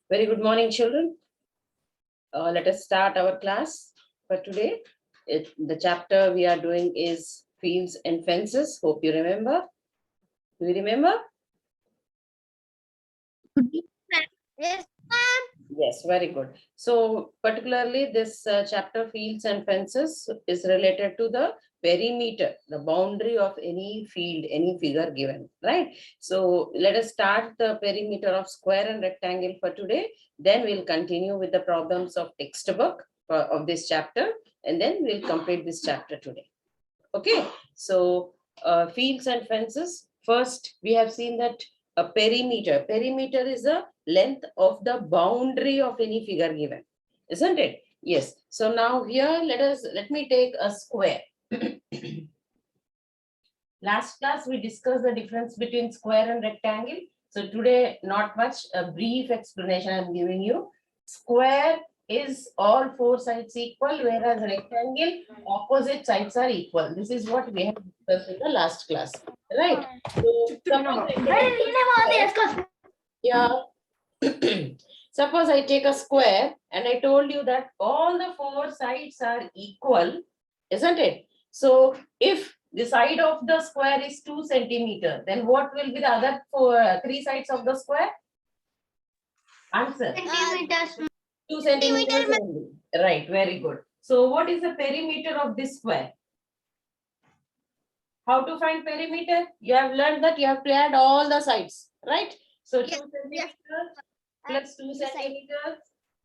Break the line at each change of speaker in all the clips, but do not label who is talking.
Very good morning, children. Let us start our class for today. The chapter we are doing is fields and fences. Hope you remember. Do you remember?
Yes, ma'am.
Yes, very good. So particularly this chapter fields and fences is related to the perimeter, the boundary of any field, any figure given, right? So let us start the perimeter of square and rectangle for today. Then we'll continue with the problems of textbook of this chapter, and then we'll complete this chapter today. Okay, so fields and fences. First, we have seen that a perimeter. Perimeter is the length of the boundary of any figure given, isn't it? Yes. So now here, let me take a square. Last class, we discussed the difference between square and rectangle. So today, not much, a brief explanation I'm giving you. Square is all four sides equal, whereas rectangle, opposite sides are equal. This is what we have discussed in the last class, right? So, suppose I take a square and I told you that all the four sides are equal, isn't it? So if the side of the square is 2 centimeters, then what will be the other three sides of the square? Answer.
Centimeters.
2 centimeters only. Right, very good. So what is the perimeter of this square? How to find perimeter? You have learned that you have to add all the sides, right? So 2 centimeters plus 2 centimeters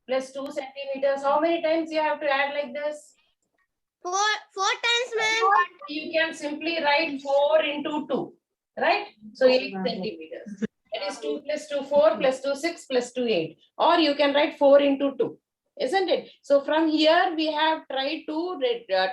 plus 2 centimeters. How many times you have to add like this?
Four times, ma'am.
You can simply write 4 into 2, right? So 8 centimeters. That is 2 plus 2, 4 plus 2, 6 plus 2, 8. Or you can write 4 into 2, isn't it? So from here, we have tried to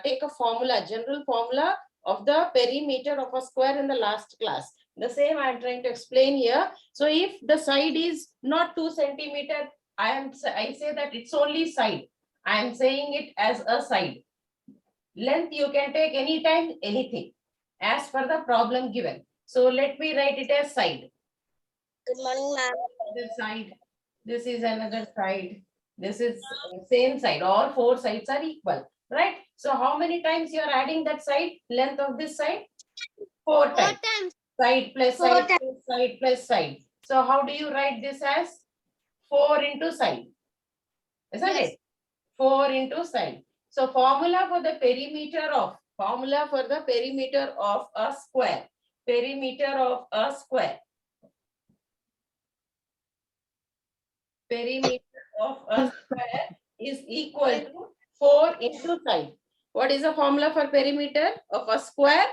take a formula, general formula of the perimeter of a square in the last class. The same I am trying to explain here. So if the side is not 2 centimeters, I say that it's only side. I am saying it as a side. Length you can take anytime, anything, as per the problem given. So let me write it as side.
Good morning, ma'am.
This side, this is another side. This is same side. All four sides are equal, right? So how many times you are adding that side? Length of this side? 4 times. Side plus side plus side plus side. So how do you write this as? 4 into side. Isn't it? 4 into side. So formula for the perimeter of a square. Perimeter of a square. Perimeter of a square is equal to 4 into side. What is the formula for perimeter of a square?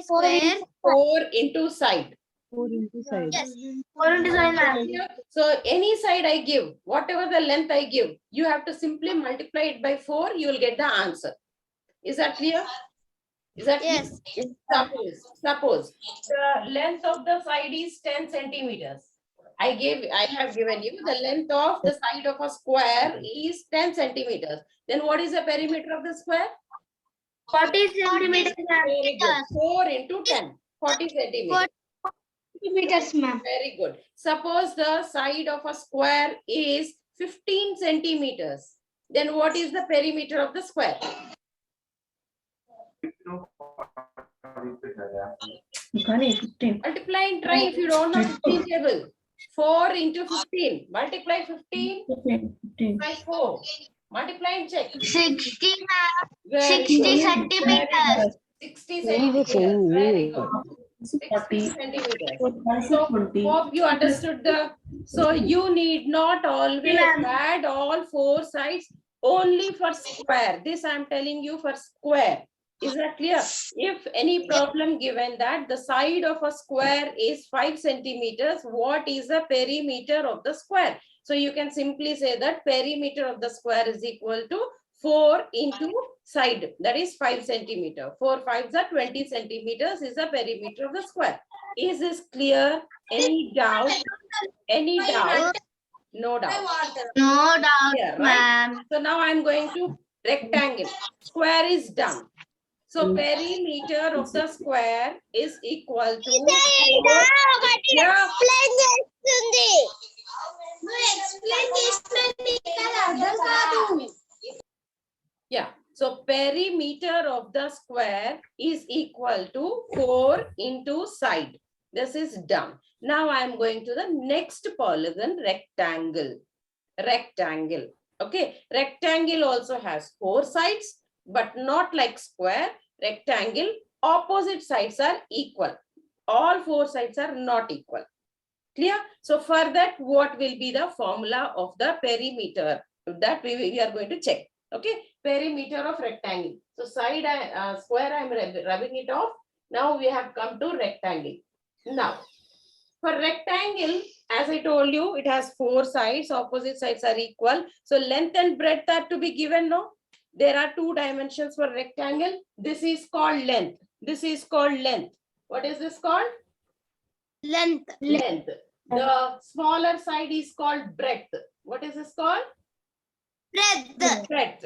4 into side.
4 into side.
Yes. 4 into side, ma'am.
So any side I give, whatever the length I give, you have to simply multiply it by 4, you will get the answer. Is that clear? Is that
Yes.
clear? Suppose the length of the side is 10 centimeters. I have given you the length of the side of a square is 10 centimeters. Then what is the perimeter of the square?
40 centimeters.
Very good. 4 into 10. 40 centimeters.
Centimeters, ma'am.
Very good. Suppose the side of a square is 15 centimeters. Then what is the perimeter of the square? Multiply and try if you don't know 15 table. 4 into 15. Multiply 15 by 4. Multiply and check.
60, ma'am.
Very
60
good.
centimeters.
60 centimeters. Very good. 60 centimeters. So hope you understood so you need not always add all four sides, only for square. This I am telling you for square. Is that clear? If any problem given that the side of a square is 5 centimeters, what is the perimeter of the square? So you can simply say that perimeter of the square is equal to 4 into side, that is 5 centimeter. 4 5s are 20 centimeters is the perimeter of the square. Is this clear? Any doubt? Any doubt? No doubt.
No doubt,
Yeah, right?
ma'am.
So now I'm going to rectangle. Square is done. So perimeter of the square is equal to 4. Yeah. perimeter of the square is equal to 4 into side. This is done. Now I am going to the next polygon, rectangle. Rectangle. Okay, rectangle also has 4 sides, but not like square. Rectangle, opposite sides are equal. All 4 sides are not equal. Clear? So for that, what will be the formula of the perimeter? That we are going to check. Okay, perimeter of rectangle. So side square, I am rubbing it off. Now we have come to rectangle. Now, for rectangle, as I told you, it has 4 sides. Opposite sides are equal. So length and breadth are to be given. No, there are 2 dimensions for rectangle. This is called length. This is called length. What is this called?
Length.
Length. The smaller side is called breadth. What is this called?
Breadth.
Breadth.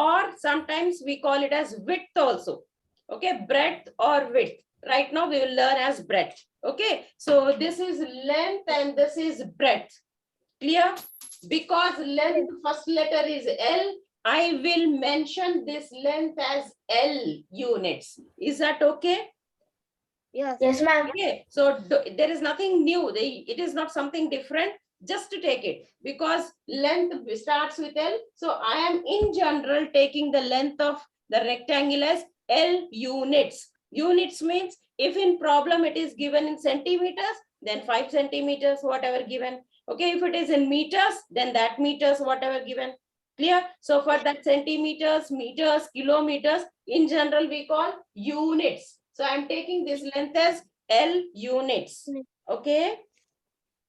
Or sometimes we call it as width also. Okay, breadth or width. Right now we will learn as breadth. Okay, so this is length and this is breadth. Clear? Because length first letter is L, I will mention this length as L units. Is that okay?
Yes. Yes, ma'am.
Okay, so there is nothing new. It is not something different. Just to take it, because length starts with L. So I am in general taking the length of the rectangle as L units. Units means if in problem it is given in centimeters, then 5 centimeters, whatever given. Okay, if it is in meters, then that meters, whatever given. Clear? So for that centimeters, meters, kilometers, in general we call units. So I'm taking this length as L units. Okay.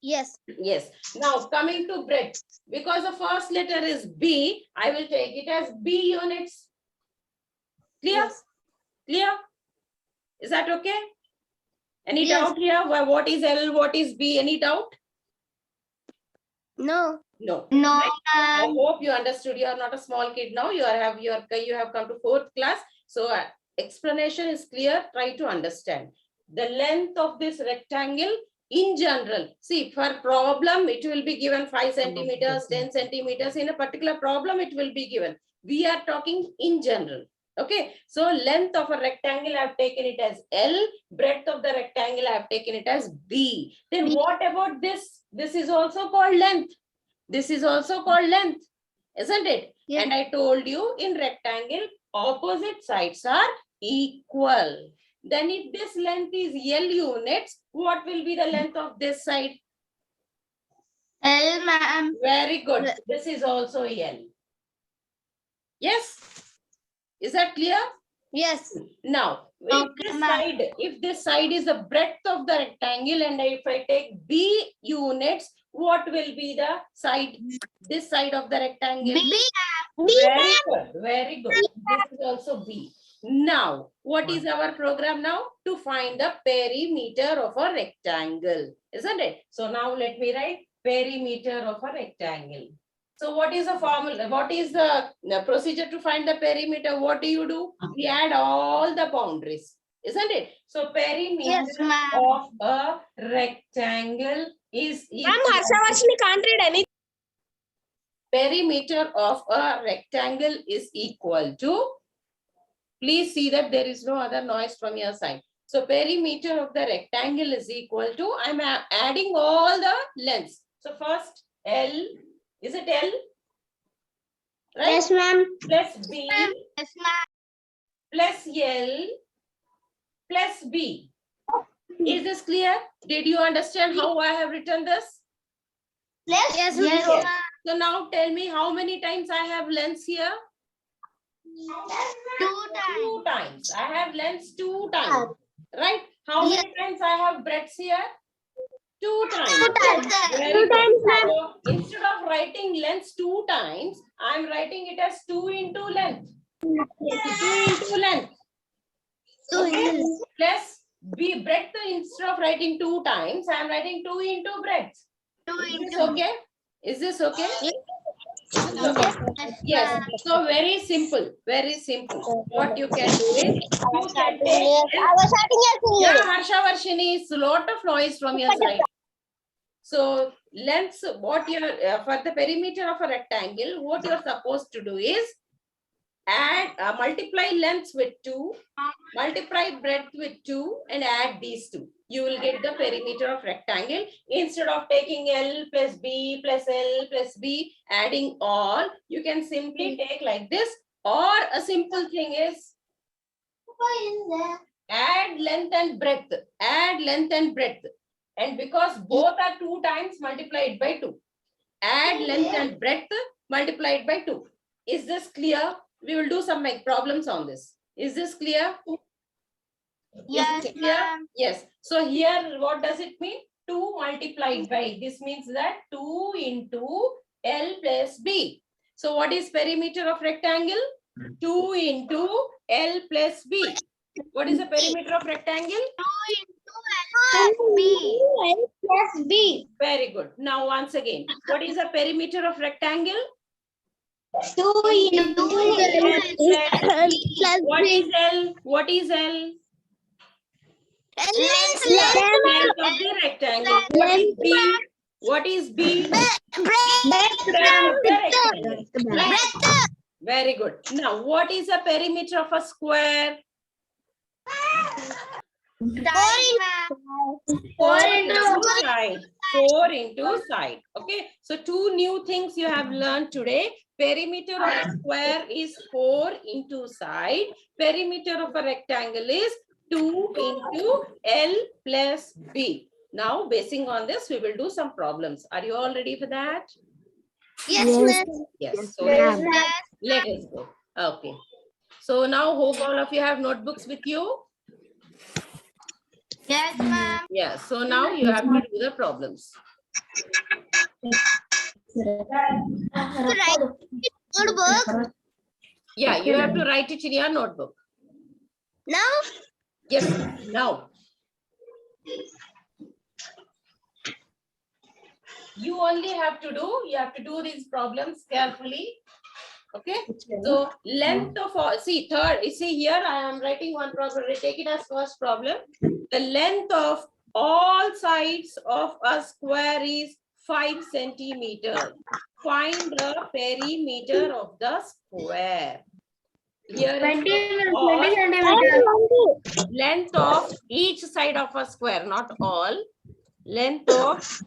Yes.
Yes. Now coming to breadth, because the first letter is B, I will take it as B units. Clear?
Yes.
Clear? Is that okay? Any
Yes.
doubt here? What is L? What is B? Any doubt?
No.
No.
No.
Right? I hope you understood. You are not a small kid now. You have come to 4th class. So explanation is clear. Try to understand. The length of this rectangle in general. See, for problem, it will be given 5 centimeters, 10 centimeters. In a particular problem, it will be given. We are talking in general. Okay. So length of a rectangle, I have taken it as L. Breadth of the rectangle, I have taken it as B. Then
B.
what about this? This is also called length. This is also called length, isn't it?
Yes.
And I told you in rectangle, opposite sides are equal. Then if this length is L units, what will be the length of this side?
L, ma'am.
Very good. This is also L. Yes? Is that clear?
Yes.
Now, if this side is the breadth of the rectangle, and if I take B units, what will be the side? This side of the rectangle?
B.
Very good. Very good. This is also B. Now, what is our program now? To find the perimeter of a rectangle, isn't it? So now let me write perimeter of a rectangle. So what is the formula? What is the procedure to find the perimeter? What do? We add all the boundaries, isn't it? So perimeter of a rectangle is equal.
Can't read anything.
Perimeter of a rectangle is equal to, please see that there is no other noise from your side. So perimeter of the rectangle is equal to, I'm adding all the lengths. So first L, is it L? Right?
Yes, ma'am.
Plus B,
Yes, ma'am.
plus L, plus B. Is this clear? Did you understand how I have written this?
Yes, yes, yes.
Yes. So now tell me how many times I have lengths here?
2
2 times. I have lengths 2 times. Right? How many times I have breadths here? 2 times.
2 times.
Very good. So instead of writing lengths 2 times, I am writing it as 2 into length. 2 into length. Okay. Plus B breadth, instead of writing 2 times, I am writing 2 into breadth. Is this okay? Is this okay? Yes. So very simple. Very simple. What you can do is, you can take. Yeah, Harsha Varshini, is a lot of noise from your side. So lengths, what you're for the perimeter of a rectangle, what you're supposed to do is, Add, multiply length with 2, multiply breadth with 2 and add these two. You will get the perimeter of rectangle. Instead of taking L plus B plus L plus B, adding all, you can simply take like this, or a simple thing is add length and breadth, add length and breadth. And because both are 2 times, multiply it by 2. Add length and breadth, multiply it by 2. Is this clear? We will do some problems on this. Is this clear?
Yes, ma'am.
Yes. So here, what does it mean? 2 multiplied by, this means that 2 into L plus B. So what is perimeter of rectangle? 2 into L plus B. What is the perimeter of rectangle?
2 into L plus B. L plus B.
Very good. Now once again, what is the perimeter of rectangle?
2 into L plus
What
B.
is L? What is L?
Length
Length of the rectangle. What is B? What is B? Breadth of the rectangle. Very good. Now, what is the perimeter of a square? 4 into side. 4 into side. Okay. So 2 new things you have learned today. Perimeter of a square is 4 into side. Perimeter of a rectangle is 2 into L plus B. Now, basing on this, we will do some problems. Are you all ready for that?
Yes, ma'am.
Yes. So let us go. Okay. So now, hope all of you have notebooks with you.
Yes, ma'am.
Yeah. So now you have to do the problems.
Notebook.
Yeah, you have to write it in your notebook.
Now?
Yes, now. You only have to do these problems carefully. Okay. So length of all, see here I am writing one problem. Take it as first problem. The length of all sides of a square is 5 centimeters. Find the perimeter of the square. Here is all, length of each side of a square, not all. Length of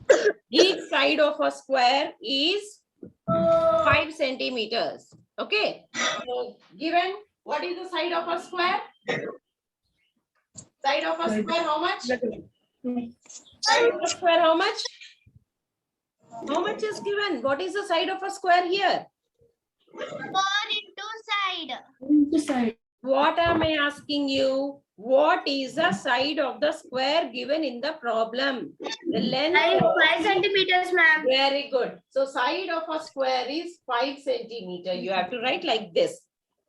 each side of a square is 5 centimeters. Okay. So given, what is the side of a square? Side of a square, how much? Side of a square, how much? How much is given? What is the side of a square here?
4 into side.
What am I asking you? What is the side of the square given in the problem? The length of
5 centimeters, ma'am.
Very good. So side of a square is 5 centimeters. You have to write like this.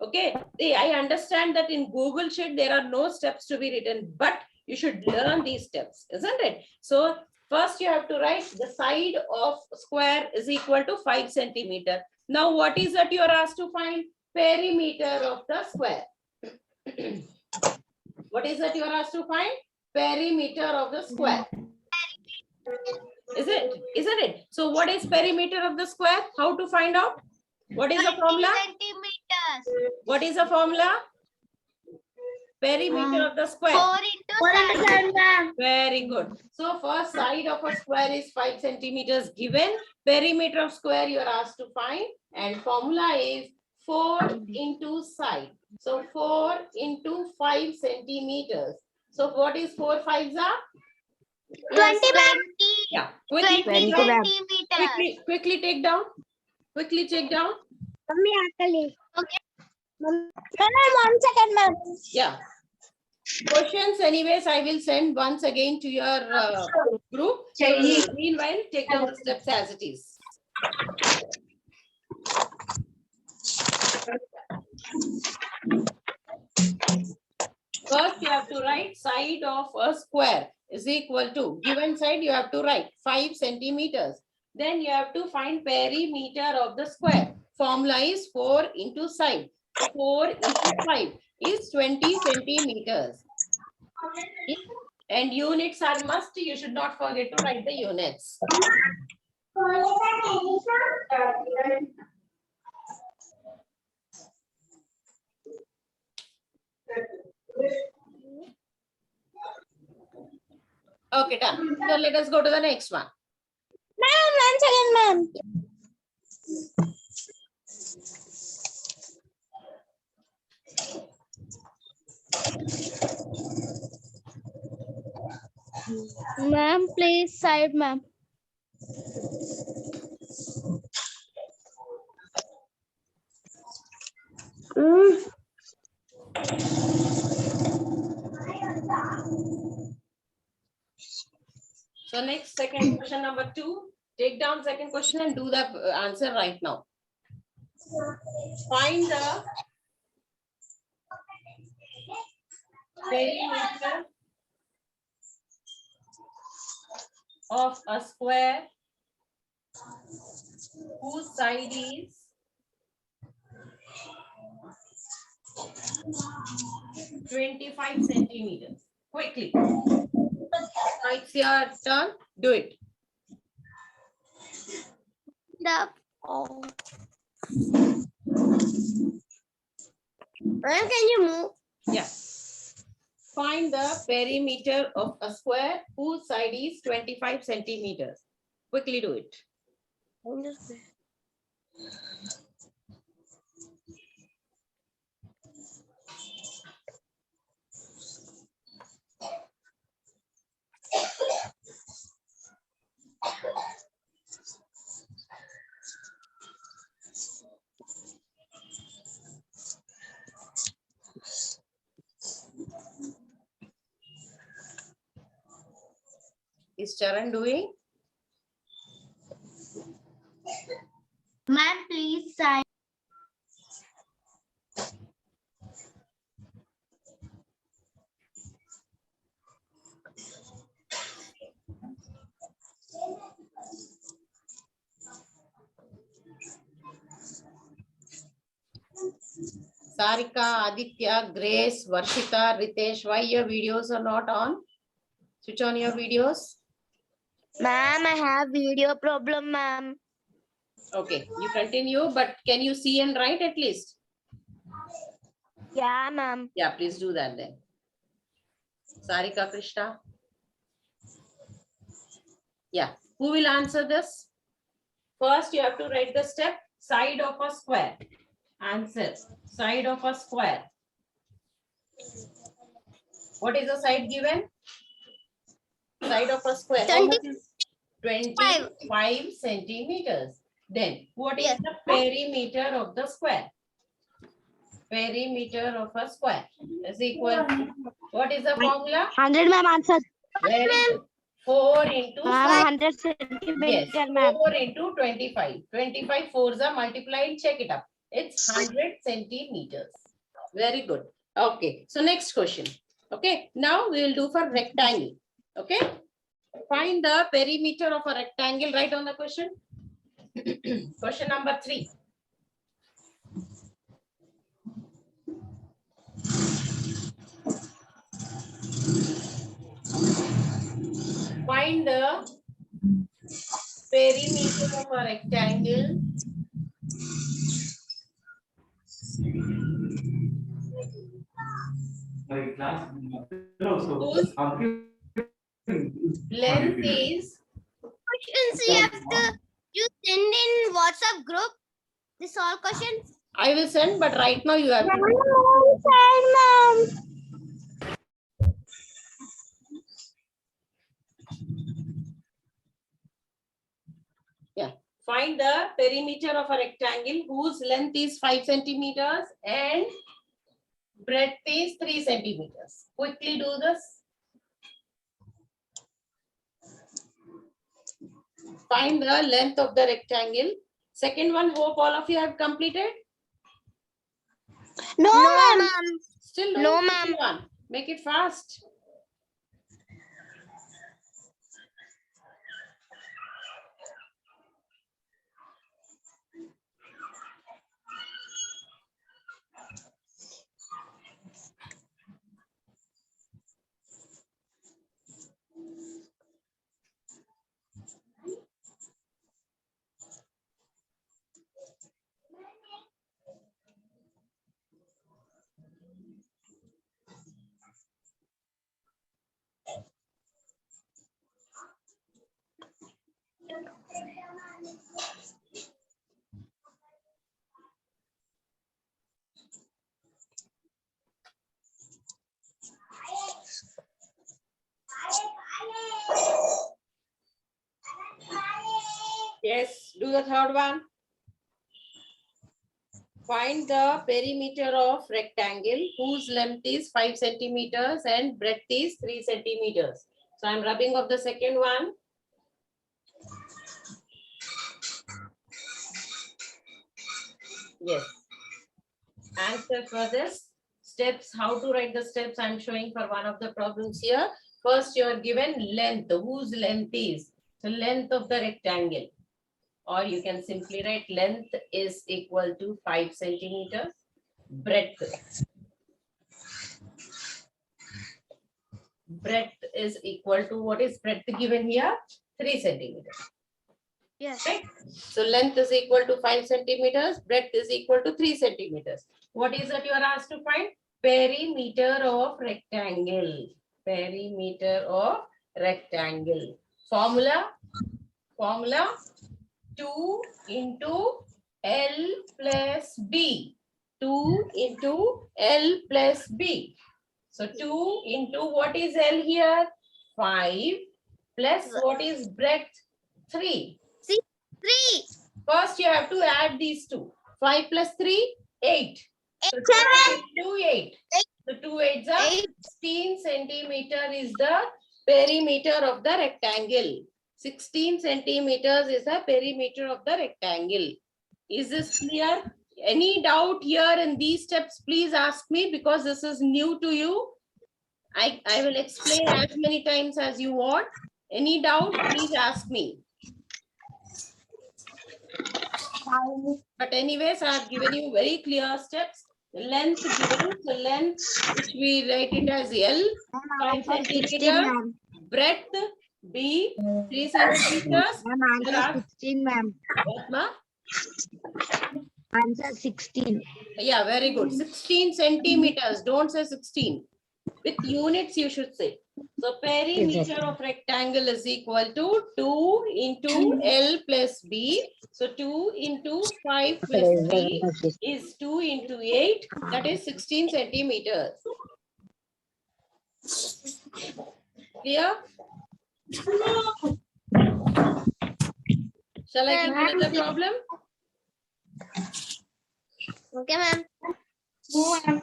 Okay. See, I understand that in Google Sheet there are no steps to be written, but you should learn these steps, isn't it? So first you have to write the side of square is equal to 5 centimeters. Now what is that you are asked to find? Perimeter of the square. What is that you are asked to find? Perimeter of the square. Isn't it? So what is perimeter of the square? How to find out? What is the formula?
Centimeters.
What is the formula? Perimeter of the square.
4 into 7, ma'am.
Very good. So first side of a square is 5 centimeters given. Perimeter of square you are asked to find, and formula is 4 into side. So 4 into 5 centimeters. So what is 4 5s are?
20, ma'am.
Yeah.
20 centimeters.
Quickly take down. Quickly take down.
Okay. Ma'am, 1 second, ma'am.
Yeah. Questions, anyways, I will send once again to your group. So, meanwhile, take down the steps as it is. First, you have to write side of a square is equal to, given side, you have to write 5 centimeters. Then you have to find perimeter of the square. Formula is 4 into side. 4 into 5 is 20 centimeters. And units are must. You should not forget to write the units. Okay, done. So let us go to the next one.
Ma'am, 1 second, ma'am. Ma'am, please side, ma'am.
So next, second question number 2. Take down second question and do the answer right now. Find the perimeter of a square whose side is 25 centimeters. Quickly. Now it's your turn. Do it.
Ma'am, can you move?
Yeah. Find the perimeter of a square whose side is 25 centimeters. Quickly do it. Is Charan doing?
Ma'am, please side.
Sarika, Aditya, Grace, Varshita, Ritesh, why your videos are not on? Switch on your videos.
Ma'am, I have video problem, ma'am.
Okay, you continue, but can you see and write at least?
Yeah, ma'am.
Yeah, please do that then. Sarika, Krishna. Yeah, who will answer this? First, you have to write the step, side of a square. Answer, side of a square. What is the side given? Side of a square. How much is 25 centimeters? Then, what is the perimeter of the square? Perimeter of a square is equal to, what is the formula?
100, ma'am, answer.
Very good. 4 into
100
yes,
centimeter, ma'am.
4 into 25. 25 fours are multiplied. Check it up. It's 100 centimeters. Very good. Okay. So next question. Okay. Now we will do for rectangle. Okay. Find the perimeter of a rectangle. Write on the question. Question number 3. Find the perimeter of a rectangle whose length is
Questions you have to send in WhatsApp group. This all questions.
I will send, but right now you have to. Yeah. Find the perimeter of a rectangle whose length is 5 centimeters and breadth is 3 centimeters. Quickly do this. Find the length of the rectangle. Second one, hope all of you have completed.
No, ma'am.
Still doing
No,
second
ma'am.
one. Make it fast. Yes, do the third one. Find the perimeter of rectangle whose length is 5 centimeters and breadth is 3 centimeters. So I'm rubbing off the second one. Yes. Answer for this. Steps, how to write the steps I'm showing for one of the problems here. First, you are given length, whose length is. So length of the rectangle. Or you can simply write length is equal to 5 centimeters. Breadth. Breadth is equal to, what is breadth given here? 3 centimeters.
Yes.
Right? So length is equal to 5 centimeters. Breadth is equal to 3 centimeters. What is that you are asked to find? Perimeter of rectangle. Perimeter of rectangle. Formula 2 into L plus B. 2 into L plus B. So 2 into what is L here? 5 plus what is breadth? 3.
3.
First you have to add these two. 5 plus 3, 8. So 2 into 8. So 2 8s are 16 centimeter is the perimeter of the rectangle. 16 centimeters is the perimeter of the rectangle. Is this clear? Any doubt here in these steps, please ask me because this is new to you. I will explain as many times as you want. Any doubt, please ask me. But anyways, I have given you very clear steps. Length given, so length which we write it as L, 5 centimeters. Breadth B, 3 centimeters.
Answer 16, ma'am.
What, ma?
Answer 16.
Yeah, very good. 16 centimeters. Don't say 16. With units, you should say. So perimeter of rectangle is equal to 2 into L plus B. So 2 into 5 plus 3 is 2 into 8. That is 16 centimeters. Clear? Shall I give you another problem?
Okay, ma'am. Auto.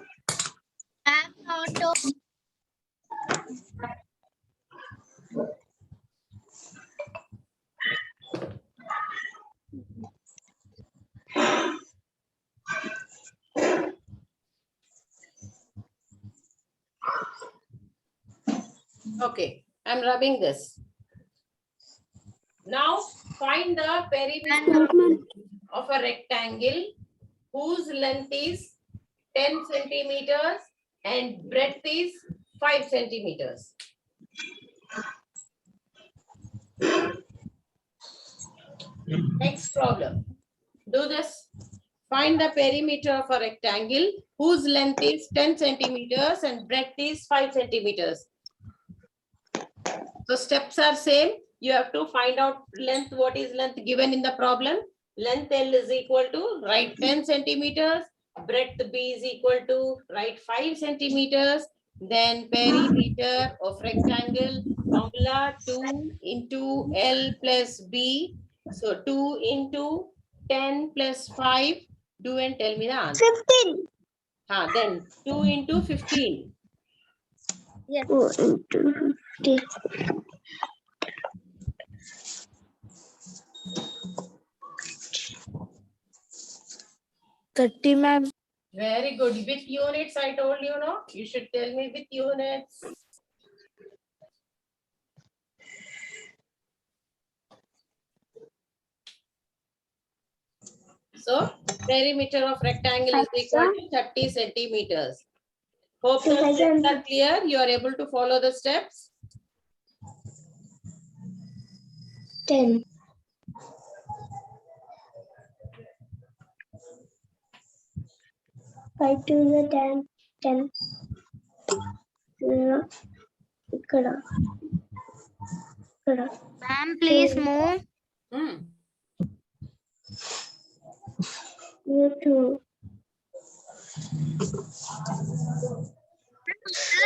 Okay, I'm rubbing this. Now find the perimeter of a rectangle whose length is 10 centimeters and breadth is 5 centimeters. Next problem. Do this. Find the perimeter of a rectangle whose length is 10 centimeters and breadth is 5 centimeters. So steps are same. You have to find out length. What is length given in the problem? Length L is equal to write 10 centimeters. Breadth B is equal to write 5 centimeters. Then perimeter of rectangle formula 2 into L plus B. So 2 into 10 plus 5. Do and tell me the answer.
15.
Then 2 into 15.
Yes.
4 into 50. 30, ma'am.
Very good. With units, I told you, no? You should tell me with units. So, perimeter of rectangle is equal to 30 centimeters. Hope the steps are clear. You are able to follow the steps.
10. 5 to the 10. 10. ఇక్కడ
Ma'am, please move.
You too.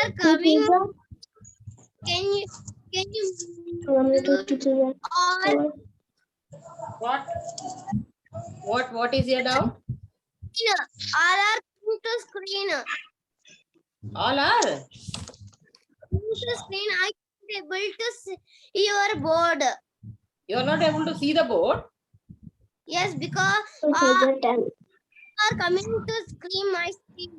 Are coming. Can you all
What is your doubt?
all are coming to screen?
All are.
To screen, I can't able to see your board.
You are not able to see the board.
Yes, because
Present tense.
are coming to screen my screen.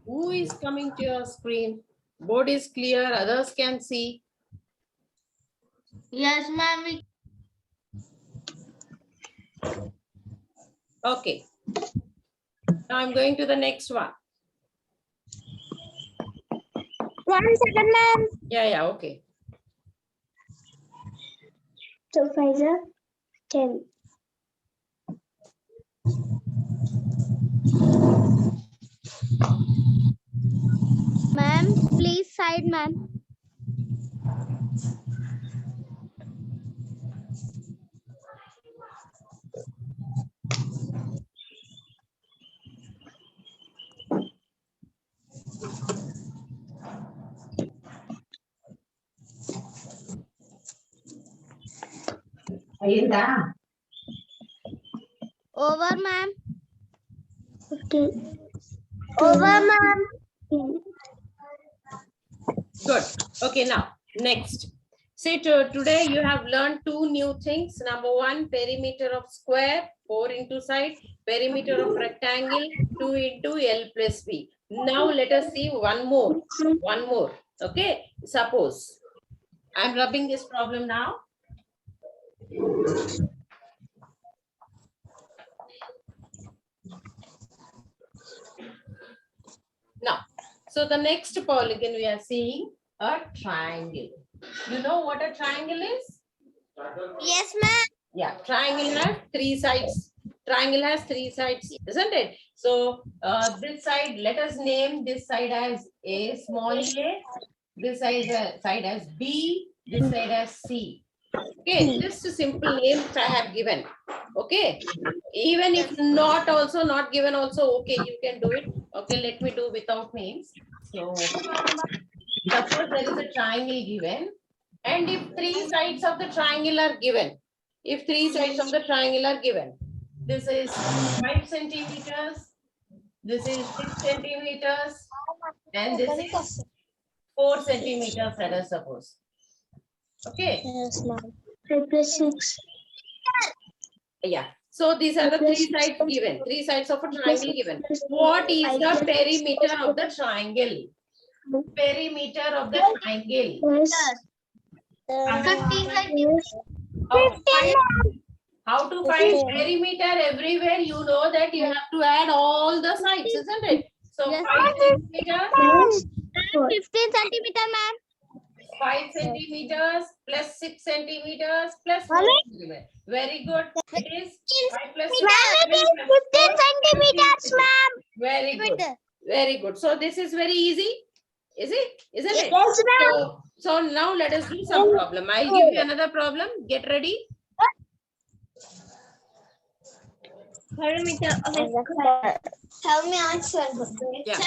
Who is coming to your screen? Board is clear, others can see.
Yes, ma'am.
Okay. Now I'm going to the next one.
1 second, ma'am.
Yeah, okay.
So, Pfizer, 10. Ma'am, please side, ma'am.
Over, ma'am.
15.
Over, ma'am.
Good. Okay, now next. See, today you have learned two new things. Number one, perimeter of square, 4 into side, perimeter of rectangle, 2 into L plus B. Now let us see one more. One more. Okay. Suppose I'm rubbing this problem now. Now, so the next polygon we are seeing a triangle. You know what a triangle is?
Yes, ma'am.
Yeah, triangle has 3 sides. Triangle has 3 sides, isn't it? So this side, let us name this side as A, small a. This side as B. This side as C. Okay, just a simple names I have given. Okay, even if not given also, okay, you can do it. Okay, let me do without names. So suppose there is a triangle given, and if 3 sides of the triangle are given, this is 5 centimeters, this is 6 centimeters, and this is 4 centimeters, let us suppose. Okay.
Yes, ma'am. 5 plus 6.
Yeah. So these are the 3 sides given. 3 sides of a triangle given. What is the perimeter of the triangle? Perimeter of the triangle.
Yes.
15 centimeters.
How to find perimeter everywhere? You know that you have to add all the sides, isn't it? So
Yes,
5 centimeters.
15 centimeter, ma'am.
5 centimeters plus 6 centimeters plus 4 centimeters. Very good. It is 5 plus 6.
Ma'am, it is 15 centimeters, ma'am.
Very good. Very good. So this is very easy. Is it? Isn't it?
Yes, ma'am.
So now let us do some problem. I'll give you another problem. Get ready.
Perimeter. Tell me answer.
Yeah.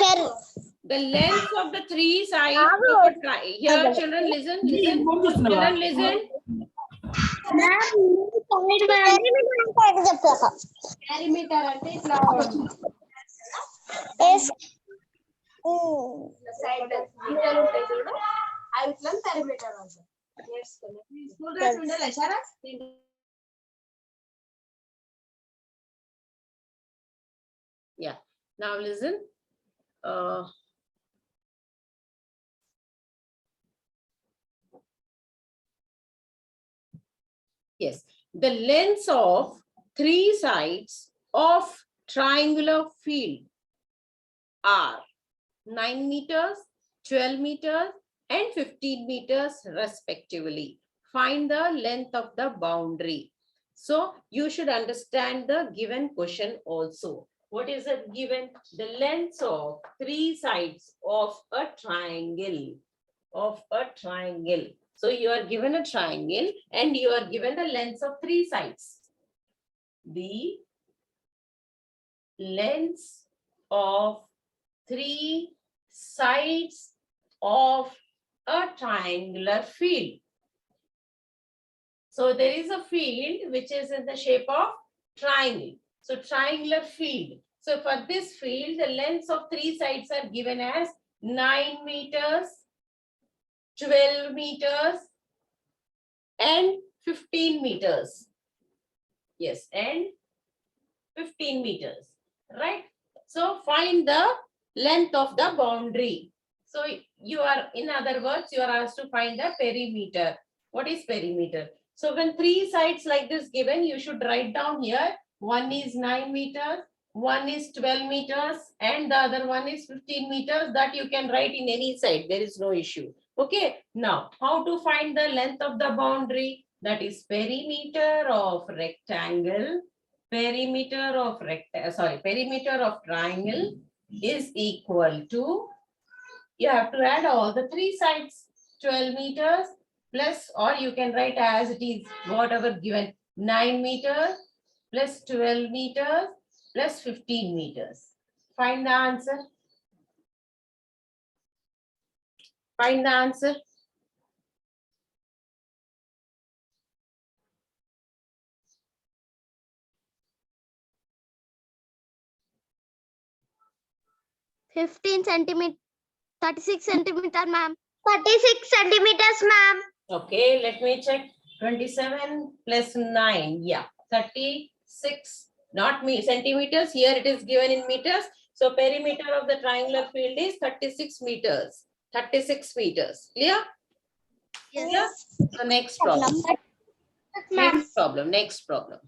The length of the 3 sides of a triangle. Here, children, listen. Children, listen.
Perimeter అంటే ఇట్లా side గీతలు ఉంటాయి చూడు అవి ఇట్లా perimeter అంటారు నేర్చుకోండి school dress ఉండాలి సారా
Yeah. Now listen. Yes. The lengths of 3 sides of triangular field are 9 meters, 12 meters, and 15 meters respectively. Find the length of the boundary. So you should understand the given question also. What is it given? The lengths of 3 sides of a triangle. So you are given a triangle and you are given the lengths of 3 sides. The lengths of three sides of a triangular field. So there is a field which is in the shape of triangle. So triangular field. So for this field, the lengths of three sides are given as 9 meters, 12 meters, and 15 meters. Yes, and 15 meters, right? So find the length of the boundary. So you are, in other words, you are asked to find the perimeter. What is perimeter? So when three sides like this given, you should write down here, one is 9 meters, one is 12 meters, and the other one is 15 meters. That you can write in any side. There is no issue. Okay. Now, how to find the length of the boundary? That is perimeter of rectangle. Perimeter of perimeter of triangle is equal to, you have to add all the three sides, 12 meters plus, or you can write as it is, whatever given, 9 meters plus 12 meters plus 15 meters. Find the answer. Find the answer.
$15 centimeter, 36 centimeter, ma'am. 36 centimeters, ma'am.
Okay, let me check. 27 plus 9. Yeah, 36. Not centimeters. Here it is given in meters. So perimeter of the triangular field is 36 meters. 36 meters. Clear?
Yes.
So next problem. Next problem. Next problem.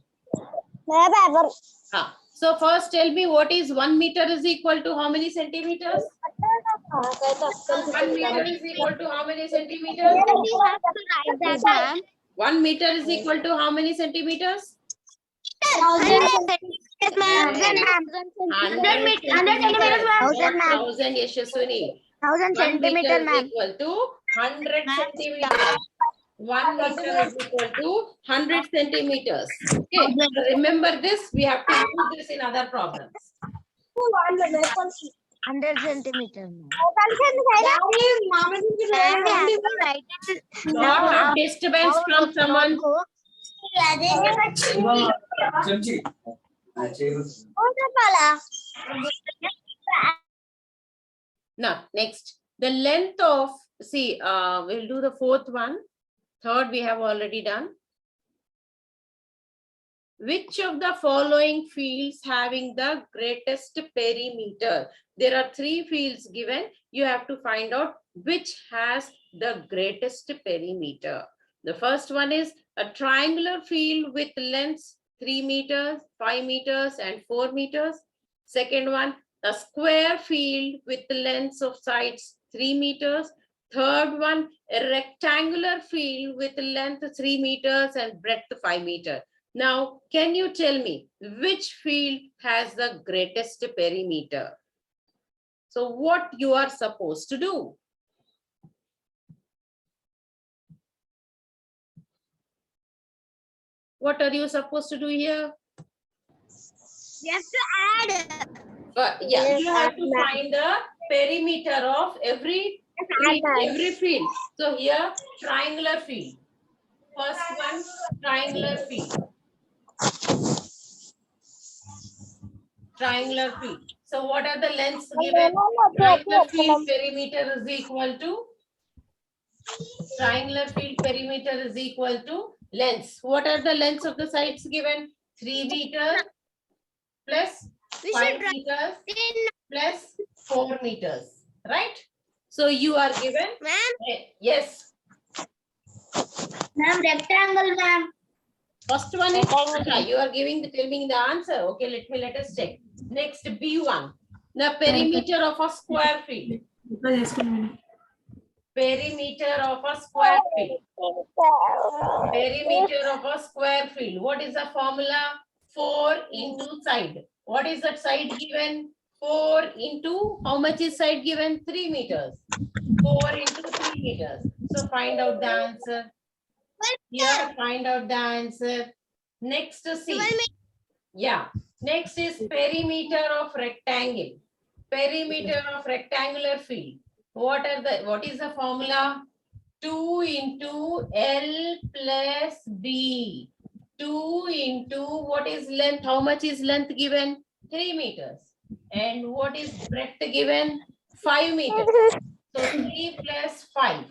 So first tell me, what is 1 meter is equal to how many centimeters? 1 meter is equal to how many centimeters?
You have to write that, ma'am.
1 meter is equal to how many centimeters?
100 centimeters, ma'am.
100
centimeters, ma'am.
1000 Yashaswini.
1000
1 meter
centimeter,
is
ma'am.
equal to 100 centimeters. 1 meter is equal to 100 centimeters. Okay. So remember this. We have to use this in other problems.
100 centimeter, ma'am.
Not a disturbance from someone. Now, next, the length of, see, we'll do the fourth one. Third, we have already done. Which of the following fields having the greatest perimeter? There are three fields given. You have to find out which has the greatest perimeter. The first one is a triangular field with lengths 3 meters, 5 meters, and 4 meters. Second one, a square field with lengths of sides 3 meters. Third one, a rectangular field with length 3 meters and breadth 5 meters. Now, can you tell me which field has the greatest perimeter? So what you are supposed to do? What are you supposed to do here?
You have to add.
Yeah, you have to find the perimeter of every field. So here, triangular field. First one, triangular field. Triangular field. So what are the lengths given? Triangular field perimeter is equal to, triangular field perimeter is equal to lengths. What are the lengths of the sides given? 3 meters plus 5 meters plus 4 meters, right? So you are given,
Ma'am?
yes.
Ma'am, rectangle, ma'am.
First one is, you are telling me the answer. Okay, let us check. Next, B1. The perimeter of a square field. Perimeter of a square field. Perimeter of a square field. What is the formula? 4 into side. What is that side given? 4 into, how much is side given? 3 meters. 4 into 3 meters. So find out the answer. Here, find out the answer. Next, C. Yeah. Next is perimeter of rectangle. Perimeter of rectangular field. What is the formula? 2 into L plus B. 2 into what is length? How much is length given? 3 meters. And what is breadth given? 5 meters. So 3 plus 5.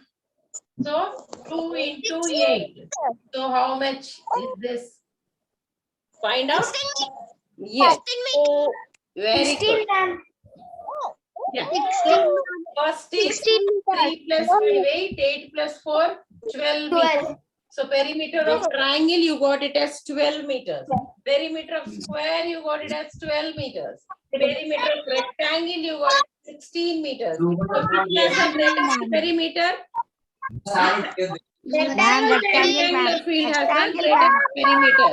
So 2 into 8. So how much is this? Find out. Yes. Very good. Yeah. So first is 3 plus 5, 8. 8 plus 4, 12 meters. So perimeter of triangle, you got it as 12 meters. Perimeter of square, you got it as 12 meters. Perimeter of rectangle, you got it as 16 meters. So which has the greatest perimeter? Rectangular field has the greatest perimeter.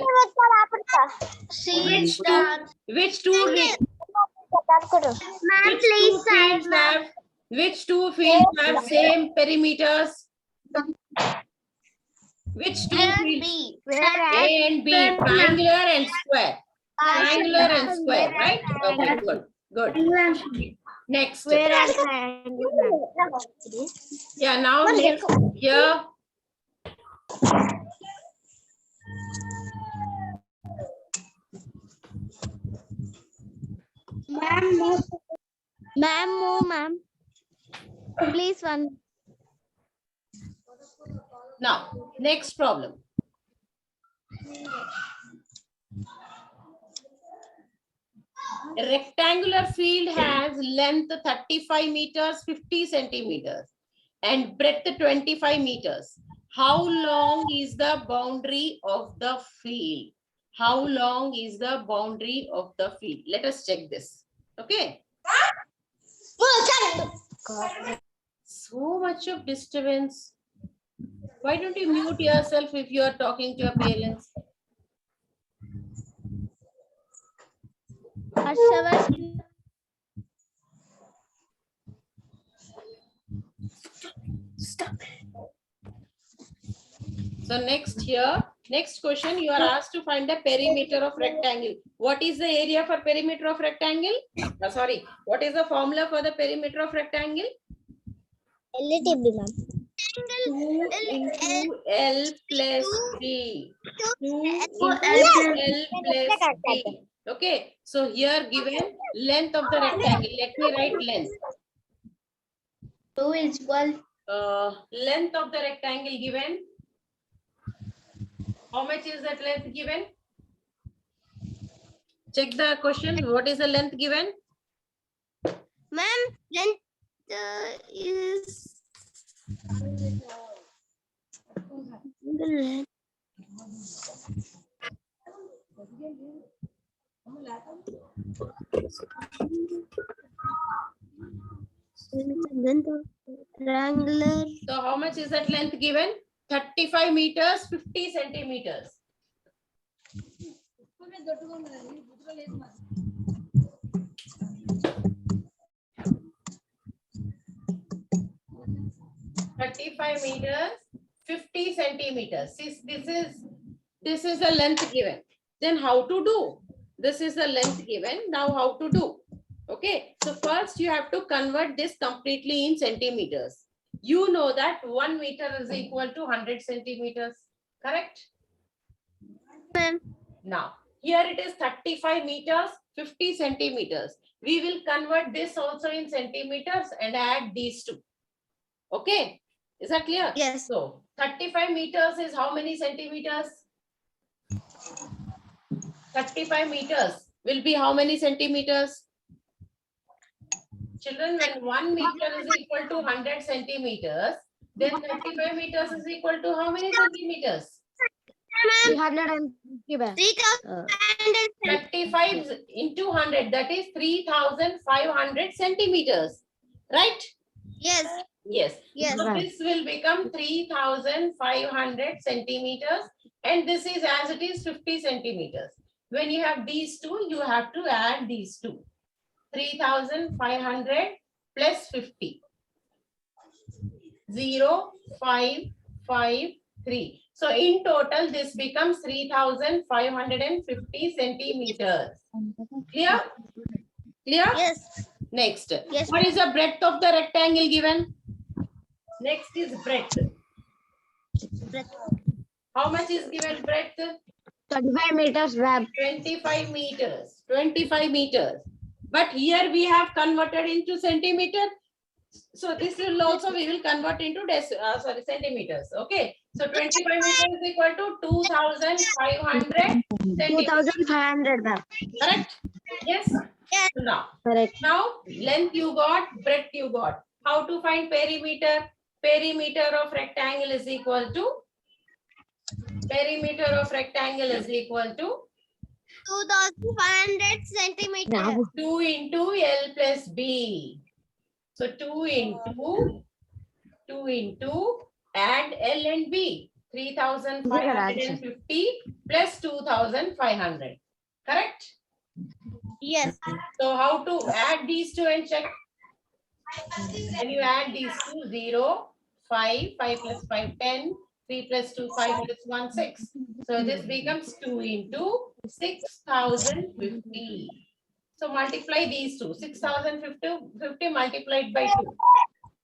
Which two fields have same perimeters? Which two fields? A and B, triangular and square. Triangular and square, right? Okay, good. Good. Next. Yeah, now next here.
Ma'am. Please one.
Now, next problem. A rectangular field has length 35 meters, 50 centimeters, and breadth 25 meters. How long is the boundary of the field? How long is the boundary of the field? Let us check this. Okay. So much of disturbance. Why don't you mute yourself if you are talking to your parents? Stop. So next here, next question, you are asked to find the perimeter of rectangle. What is the area for perimeter of rectangle? Sorry, what is the formula for the perimeter of rectangle?
Relatively, ma'am.
2 into L plus B. 2 into L plus B. Okay, so here given length of the rectangle. Let me write length.
2 is equal.
Length of the rectangle given. How much is that length given? Check the question. What is the length given?
Ma'am, length is triangular.
So how much is that length given? 35 meters, 50 centimeters. meters, 50 centimeters. This is the length given. Then how to do? This is the length given. Now how to do? Okay. So first you have to convert this completely in centimeters. You know that 1 meter is equal to 100 centimeters. Correct? Now, here it is 35 meters, 50 centimeters. We will convert this also in centimeters and add these two. Okay. Is that clear?
Yes.
So 35 meters is how many centimeters? 35 meters will be how many centimeters? Children, when 1 meter is equal to 100 centimeters, then 35 meters is equal to how many centimeters? 35 into 100, that is 3,500 centimeters. Right?
Yes.
Yes.
Yes.
So this will become 3,500 centimeters, and this is as it is 50 centimeters. When you have these two, you have to add these two. 3,500 plus 50. 0, 5, 5, 3. So in total, this becomes 3,550 centimeters. Clear? Clear?
Yes.
Next.
Yes.
What is the breadth of the rectangle given? Next is breadth. How much is given breadth?
25 meters, ma'am.
25 meters. 25 meters. But here we have converted into centimeter. So this will also we will convert into centimeters. Okay. So 25 meters is equal to 2,500 centimeters.
2,500, ma'am.
Correct? Yes.
Yes.
Correct. Now length you got, breadth you got. How to find perimeter? Perimeter of rectangle is equal to
2,500 centimeters.
2 into L plus B. So 2 into add L and B. 3,550 plus 2,500. Correct?
Yes.
So how to add these two and check? When you add these two, 0, 5, 5 plus 5, 10, 3 plus 2, 5 plus 1, 6. So this becomes 2 into 6,050. So multiply these two. 6,050 multiplied by 2.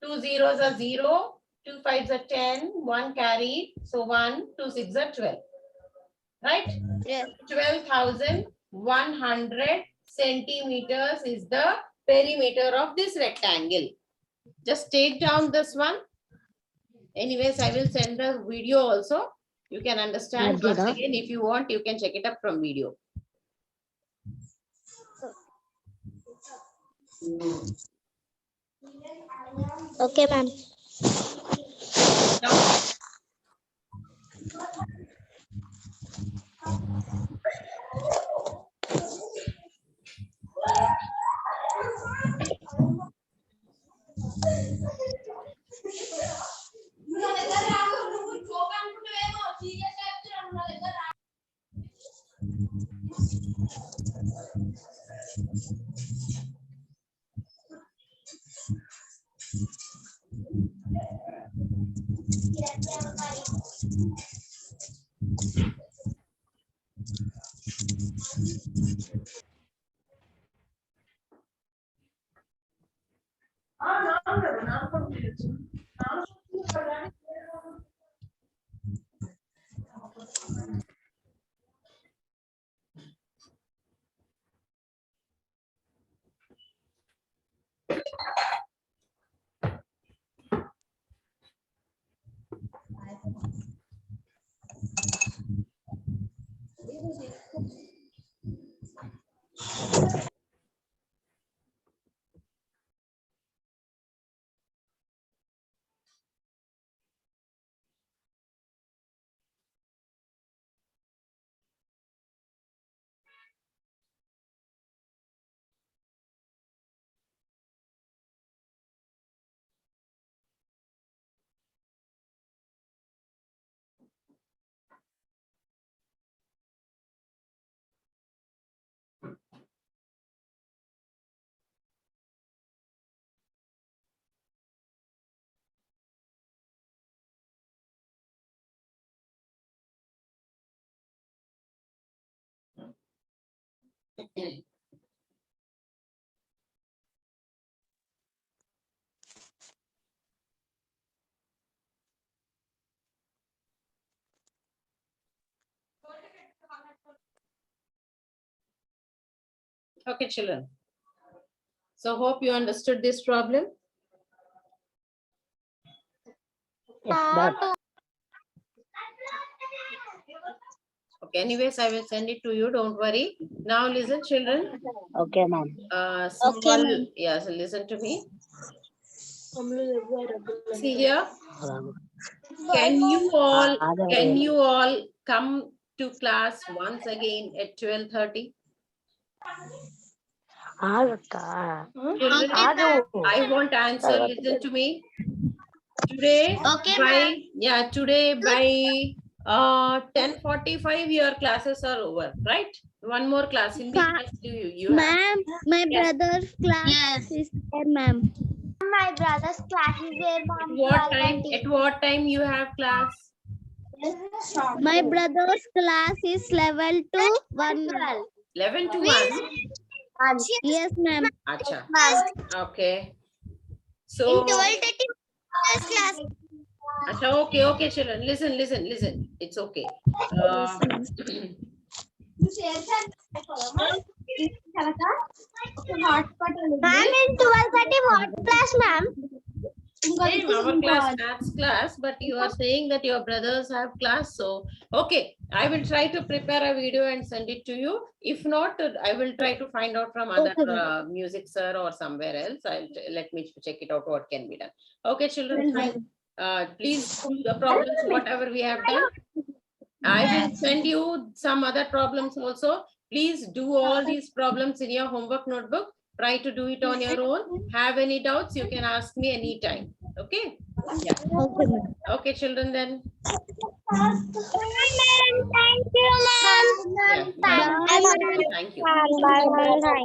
2 zeros are 0, 2 fives are 10, 1 carried. So 1, 2 6 are 12. Right?
Yes.
12,100 centimeters is the perimeter of this rectangle. Just take down this one. Anyways, I will send the video also. You can understand once again. If you want, you can check it up from video.
Okay, ma'am.
Now, okay, children. So hope you understood this problem. Okay, anyways, I will send it to you. Don't worry. Now listen, children.
Okay, ma'am.
Small, yes, listen to me. See here. Can you all come to class once again at 12:30? Children, I want answer. Listen to me. Today, today by 10:45 your classes are over, right? One more class. In which class do you have?
Ma'am, my
Yes.
brother's class is there, ma'am. My brother's class is there, ma'am.
At what time you have class?
My brother's class is level 2, 1.
11 to 1.
Yes, ma'am.
Acha.
Ma'am.
Okay. So,
12:30 class.
acha, okay, children. Listen. It's okay.
Ma'am, in 12:30 what class, ma'am?
Same, our maths class, but you are saying that your brothers have class. So, okay, I will try to prepare a video and send it to you. If not, I will try to find out from other music sir or somewhere else. Let me check it out what can be done. Okay, children, fine. Please do the problems, whatever we have done. I will send you some other problems also. Please do all these problems in your homework notebook. Try to do it on your own. Have any doubts, you can ask me anytime. Okay? Yeah.
Okay, ma'am.
Okay, children then.
Thank you, ma'am.
Yeah. Bye.
Bye, ma'am.
Thank you.
Bye.